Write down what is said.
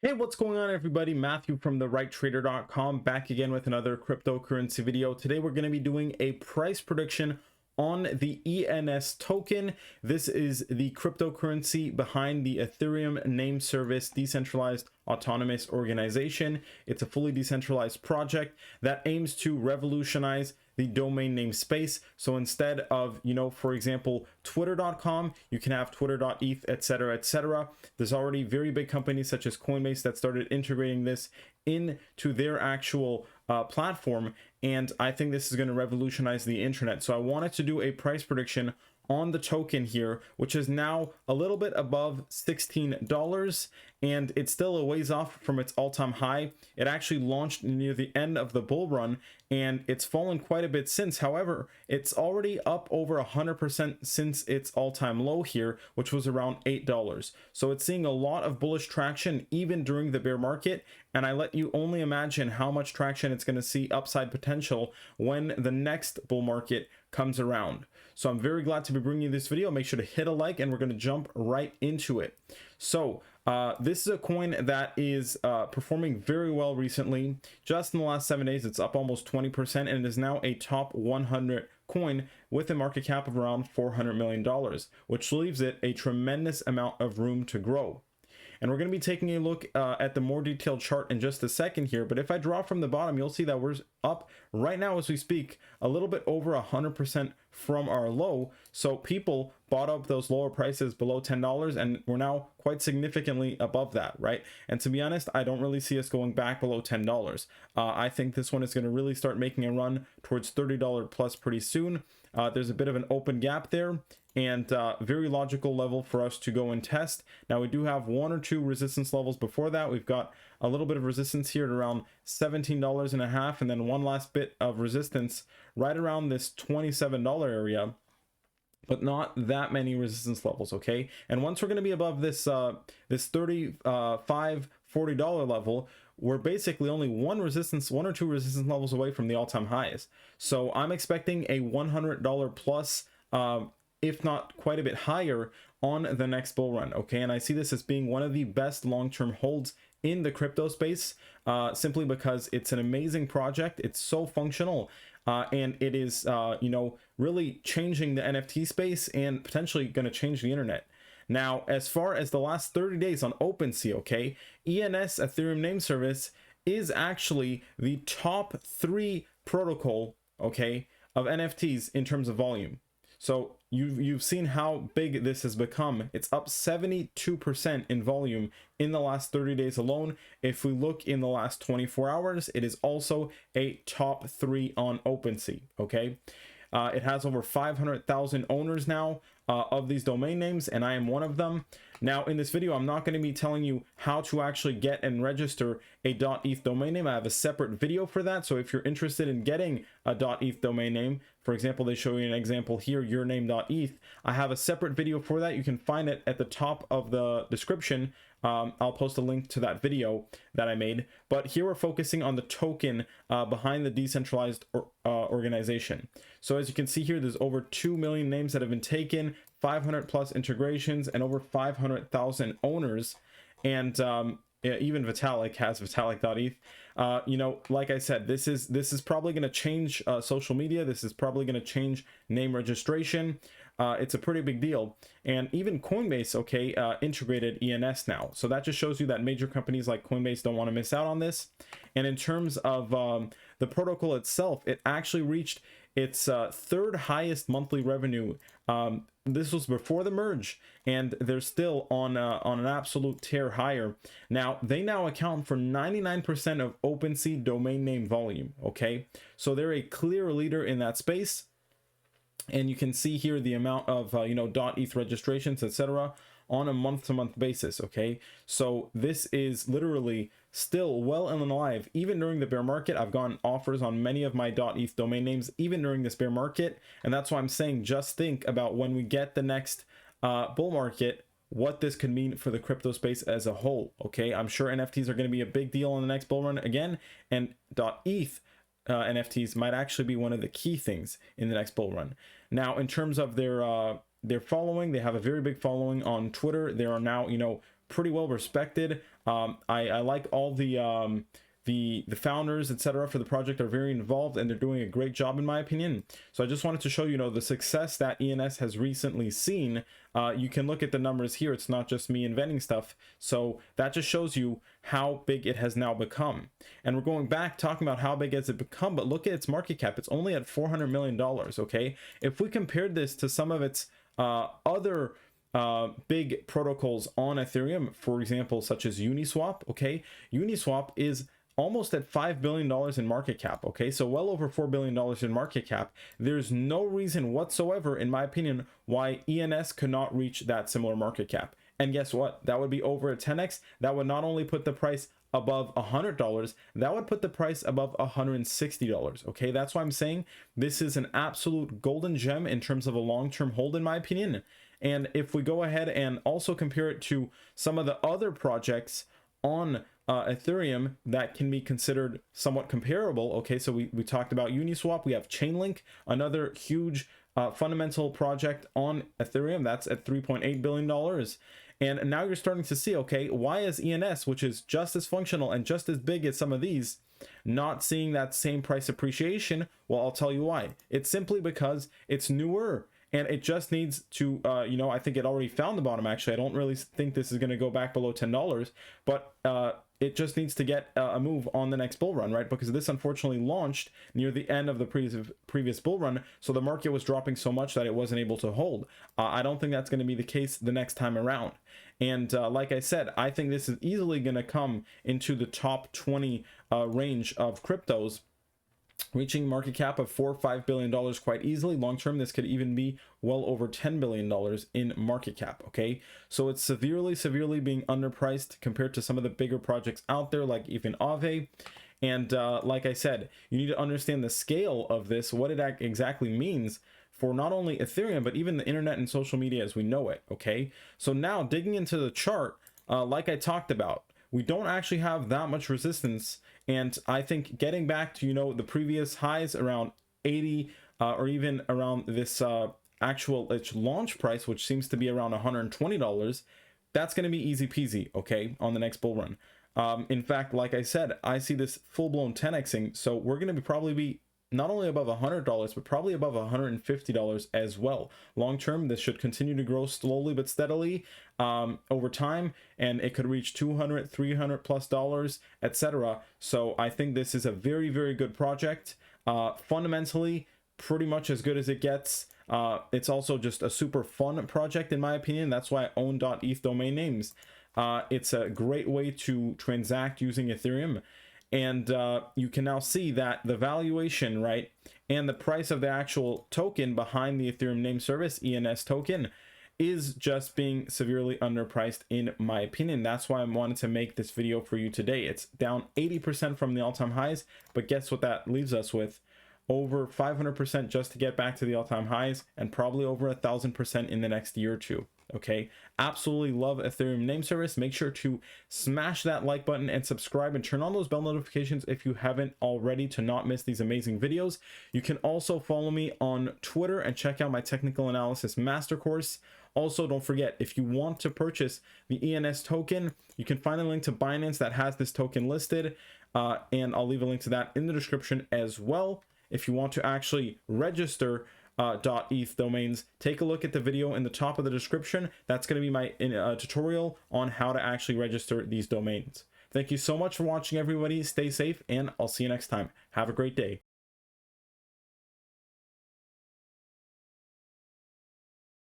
Hey, what's going on, everybody? Matthew from therighttrader.com back again with another cryptocurrency video. Today we're going to be doing a price prediction on the ENS token. This is the cryptocurrency behind the Ethereum name service decentralized autonomous organization. It's a fully decentralized project that aims to revolutionize the domain name space. So instead of, for example, twitter.com, you can have twitter.eth, etc., etc. There's already very big companies such as Coinbase that started integrating this into their actual platform, and I think this is going to revolutionize the internet. So I wanted to do a price prediction on the token here, which is now a little bit above $16, and it's still a ways off from its all-time high. It actually launched near the end of the bull run, and it's fallen quite a bit since. However, it's already up over 100% since its all-time low here, which was around $8. So it's seeing a lot of bullish traction even during the bear market, and I let you only imagine how much traction it's going to see upside potential when the next bull market comes around. So I'm very glad to be bringing you this video. Make sure to hit a like, and we're going to jump right into it. So this is a coin that is performing very well recently. Just in the last 7 days, it's up almost 20%, and it is now a top 100 coin with a market cap of around $400 million, which leaves it a tremendous amount of room to grow. And we're going to be taking a look at the more detailed chart in just a second here. But if I draw from the bottom, you'll see that we're up right now as we speak, a little bit over 100% from our low. So people bought up those lower prices below $10, and we're now quite significantly above that, right? And to be honest, I don't really see us going back below $10. I think this one is going to really start making a run towards $30 plus pretty soon. There's a bit of an open gap there, and very logical level for us to go and test. Now we do have one or two resistance levels before that. We've got a little bit of resistance here at around $17.50, and then one last bit of resistance right around this $27 area, but not that many resistance levels. Okay, and once we're going to be above this this $35-40 level, we're basically only one or two resistance levels away from the all-time highs. So I'm expecting a $100 plus, if not quite a bit higher, on the next bull run. Okay, and I see this as being one of the best long-term holds in the crypto space, simply because it's an amazing project. It's so functional, and it is really changing the NFT space and potentially going to change the internet. Now, as far as the last 30 days on OpenSea, okay, ENS Ethereum name service is actually the top 3 protocol, okay, of NFTs in terms of volume. So you've seen how big this has become. It's up 72% in volume in the last 30 days alone. If we look in the last 24 hours, it is also a top 3 on OpenSea, okay? It has over 500,000 owners now of these domain names, and I am one of them. Now, in this video, I'm not going to be telling you how to actually get and register a .eth domain name. I have a separate video for that. So if you're interested in getting a .eth domain name, for example, they show you an example here, yourname.eth. I have a separate video for that. You can find it at the top of the description. I'll post a link to that video that I made. But here we're focusing on the token behind the decentralized organization. So as you can see here, there's over 2 million names that have been taken, 500 plus integrations, and over 500,000 owners. And even Vitalik has Vitalik.eth. Like I said, this is probably going to change social media. This is probably going to change name registration. It's a pretty big deal. And even Coinbase, okay, integrated ENS now. So that just shows you that major companies like Coinbase don't want to miss out on this. And in terms of the protocol itself, it actually reached its third highest monthly revenue. This was before the merge, and they're still on an absolute tear higher. Now, they now account for 99% of OpenSea domain name volume, okay? So they're a clear leader in that space. And you can see here the amount of, .eth registrations, etc. on a month-to-month basis, okay? So this is literally still well and alive. Even during the bear market, I've gotten offers on many of my .eth domain names, even during this bear market. And that's why I'm saying just think about when we get the next bull market, what this could mean for the crypto space as a whole, okay? I'm sure NFTs are going to be a big deal in the next bull run again, and .eth NFTs might actually be one of the key things in the next bull run. Now, in terms of their following, they have a very big following on Twitter. There are now, pretty well respected. I like all the founders, etc., for the project are very involved, and they're doing a great job in my opinion. So I just wanted to show the success that ENS has recently seen. You can look at the numbers here. It's not just me inventing stuff. So that just shows you how big it has now become. And we're going back talking about how big has it become, but look at its market cap. It's only at $400 million. Okay, if we compared this to some of its other big protocols on Ethereum, for example, such as Uniswap. Okay, Uniswap is almost at $5 billion in market cap. Okay, so well over $4 billion in market cap. There's no reason whatsoever, in my opinion, why ENS could not reach that similar market cap. And guess what? That would be over a 10x. That would not only put the price above $100, that would put the price above $160. Okay, that's why I'm saying this is an absolute golden gem in terms of a long-term hold, in my opinion. And if we go ahead and also compare it to some of the other projects on Ethereum that can be considered somewhat comparable. Okay, so we talked about Uniswap. We have Chainlink, another huge fundamental project on Ethereum that's at $3.8 billion. And now you're starting to see, okay, why is ENS, which is just as functional and just as big as some of these, not seeing that same price appreciation? Well, I'll tell you why. It's simply because it's newer. And it just needs to, I think it already found the bottom, actually. I don't really think this is going to go back below $10, but it just needs to get a move on the next bull run, right? Because this unfortunately launched near the end of the previous bull run, so the market was dropping so much that it wasn't able to hold. I don't think that's going to be the case the next time around. And like I said, I think this is easily going to come into the top 20 range of cryptos, reaching market cap of $4 or $5 billion quite easily. Long term, this could even be well over $10 billion in market cap. Okay, so it's severely being underpriced compared to some of the bigger projects out there, like even Aave. And like I said, you need to understand the scale of this, what it exactly means for not only Ethereum, but even the internet and social media as we know it. Okay, so now digging into the chart, like I talked about, we don't actually have that much resistance, and I think getting back to the previous highs around 80 or even around this actual its launch price, which seems to be around $120, that's going to be easy peasy, okay, on the next bull run. In fact, like I said, I see this full-blown 10xing, so we're going to probably be not only above $100, but probably above $150 as well. Long term, this should continue to grow slowly but steadily over time, and it could reach $200, $300 plus dollars, etc. So I think this is a very, very good project. Fundamentally, pretty much as good as it gets. It's also just a super fun project in my opinion. That's why I own .eth domain names. It's a great way to transact using Ethereum. And you can now see that the valuation, right, and the price of the actual token behind the Ethereum name service, ENS token, is just being severely underpriced in my opinion. That's why I wanted to make this video for you today. It's down 80% from the all-time highs, but guess what that leaves us with? Over 500% just to get back to the all-time highs, and probably over 1,000% in the next year or two. Okay, absolutely love Ethereum name service. Make sure to smash that like button and subscribe and turn on those bell notifications if you haven't already to not miss these amazing videos. You can also follow me on Twitter and check out my technical analysis master course. Also, don't forget, if you want to purchase the ENS token, you can find a link to Binance that has this token listed, and I'll leave a link to that in the description as well. If you want to actually register .eth domains, take a look at the video in the top of the description. That's going to be my tutorial on how to actually register these domains. Thank you so much for watching, everybody. Stay safe, and I'll see you next time. Have a great day.